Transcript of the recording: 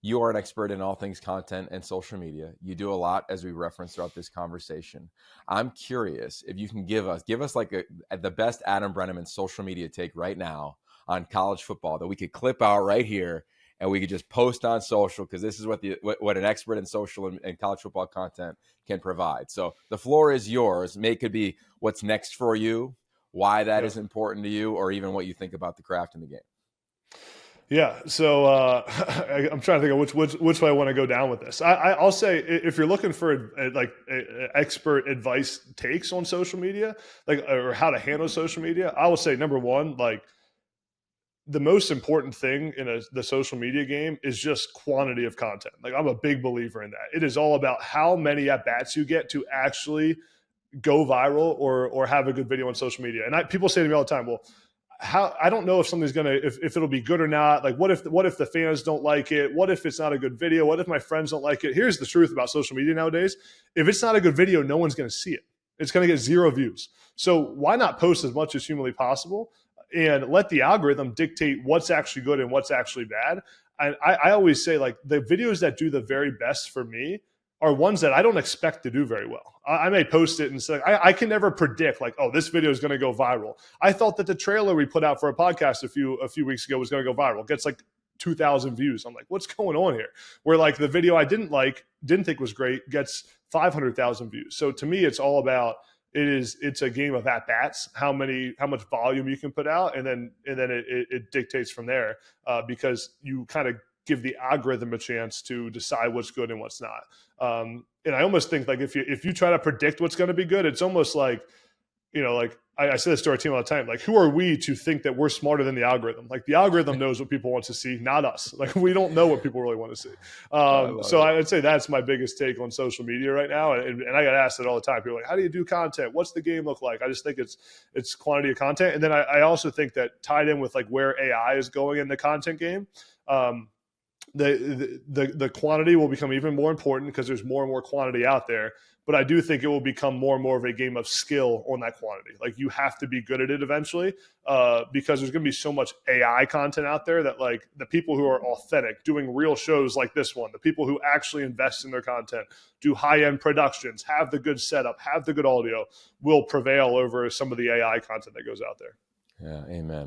you are an expert in all things content and social media. You do a lot, as we referenced throughout this conversation. I'm curious if you can give us like the best Adam Breneman social media take right now on college football that we could clip out right here and we could just post on social, because this is what an expert in social and college football content can provide. So the floor is yours. It could be what's next for you, why that Yeah. is important to you, or even what you think about the craft in the game. Yeah. So I'm trying to think of which way I want to go down with this. I'll say, if you're looking for expert advice takes on social media, like, or how to handle social media, I will say number one, like, the most important thing in the social media game is just quantity of content. Like, I'm a big believer in that. It is all about how many at bats you get to actually go viral or have a good video on social media. And people say to me all the time, well, how, I don't know if something's gonna, if it'll be good or not. Like, what if the fans don't like it? What if it's not a good video? What if my friends don't like it? Here's the truth about social media nowadays: if it's not a good video, no one's gonna see it. It's gonna get 0 views. So why not post as much as humanly possible and let the algorithm dictate what's actually good and what's actually bad? And I always say, like, the videos that do the very best for me are ones that I don't expect to do very well. I may post it and say, I can never predict, like, oh, this video is going to go viral. I thought that the trailer we put out for a podcast a few weeks ago was going to go viral. It gets like 2,000 views. I'm like, what's going on here? Where, like, the video I didn't think was great, gets 500,000 views. So to me, it's all about, it's a game of at bats, how much volume you can put out, and then it dictates from there, because you kind of give the algorithm a chance to decide what's good and what's not. And I almost think, like, if you try to predict what's going to be good, it's almost like, like I say this to our team all the time, like, who are we to think that we're smarter than the algorithm? Like, the algorithm knows what people want to see, not us. Like, we don't know what people really want to see. So I would say that's my biggest take on social media right now. And I get asked it all the time. People are like, how do you do content? What's the game look like? I just think it's quantity of content. And then I also think that, tied in with, like, where AI is going in the content game, the quantity will become even more important because there's more and more quantity out there. But I do think it will become more and more of a game of skill on that quantity. Like, you have to be good at it eventually, because there's going to be so much AI content out there that, like, the people who are authentic, doing real shows like this one, the people who actually invest in their content, do high-end productions, have the good setup, have the good audio, will prevail over some of the AI content that goes out there. Yeah, amen.